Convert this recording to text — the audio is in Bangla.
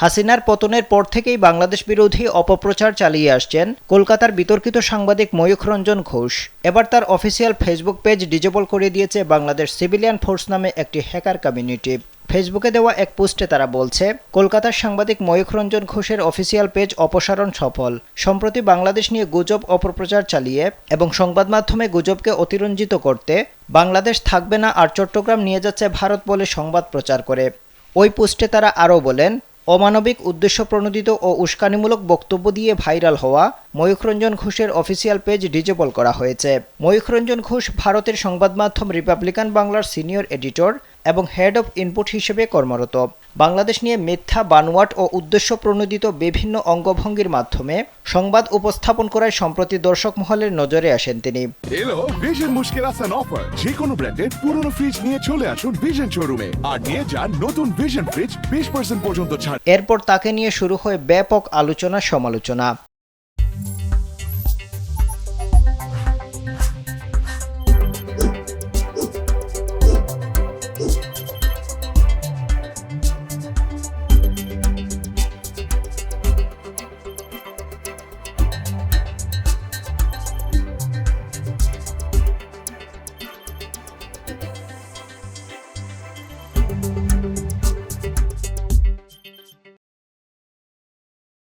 হাসিনার পতনের পর থেকেই বাংলাদেশ বিরোধী অপপ্রচার চালিয়ে আসছেন কলকাতার বিতর্কিত সাংবাদিক ময়ূখ রঞ্জন ঘোষ। এবার তার অফিসিয়াল ফেসবুক পেজ ডিজেবল করে দিয়েছে বাংলাদেশ সিভিলিয়ান ফোর্স নামে একটি হ্যাকার কমিউনিটি। ফেসবুকে দেওয়া এক পোস্টে তারা বলছে, কলকাতার সাংবাদিক ময়ূখ রঞ্জন ঘোষের অফিসিয়াল পেজ অপসারণ সফল। সম্প্রতি বাংলাদেশ নিয়ে গুজব অপপ্রচার চালিয়ে এবং সংবাদ মাধ্যমে গুজবকে অতিরঞ্জিত করতে বাংলাদেশ থাকবে না আর চট্টগ্রাম নিয়ে যাচ্ছে ভারত বলে সংবাদ প্রচার করে। ওই পোস্টে তারা আরও বলেন, অমানবিক উদ্দেশ্য প্রণোদিত ও উস্কানিমূলক বক্তব্য দিয়ে ভাইরাল হওয়া ময়ূখ রঞ্জন ঘোষের অফিসিয়াল পেজ ডিজেবল করা হয়েছে। ময়ূখ রঞ্জন ঘোষ ভারতের সংবাদ মাধ্যম রিপাবলিকান বাংলার সিনিয়র এডিটর এবং হেড অব ইনপুট হিসেবে কর্মরত। বাংলাদেশ নিয়ে মিথ্যা, বানোয়াট ও উদ্দেশ্য প্রণোদিত বিভিন্ন অঙ্গভঙ্গির মাধ্যমে সংবাদ উপস্থাপন করায় সম্প্রতি দর্শক মহলের নজরে আসেন তিনি। এলো ভিশন মুশকিল আসান অফার। যে কোনো ব্র্যান্ডের পুরনো ফ্রিজ নিয়ে চলে আসুন ভিশন শোরুমে আর নিয়ে যান নতুন ভিশন ফ্রিজ 20% পর্যন্ত ছাড়। এরপর তাকে নিয়ে শুরু হয় ব্যাপক আলোচনা সমালোচনা।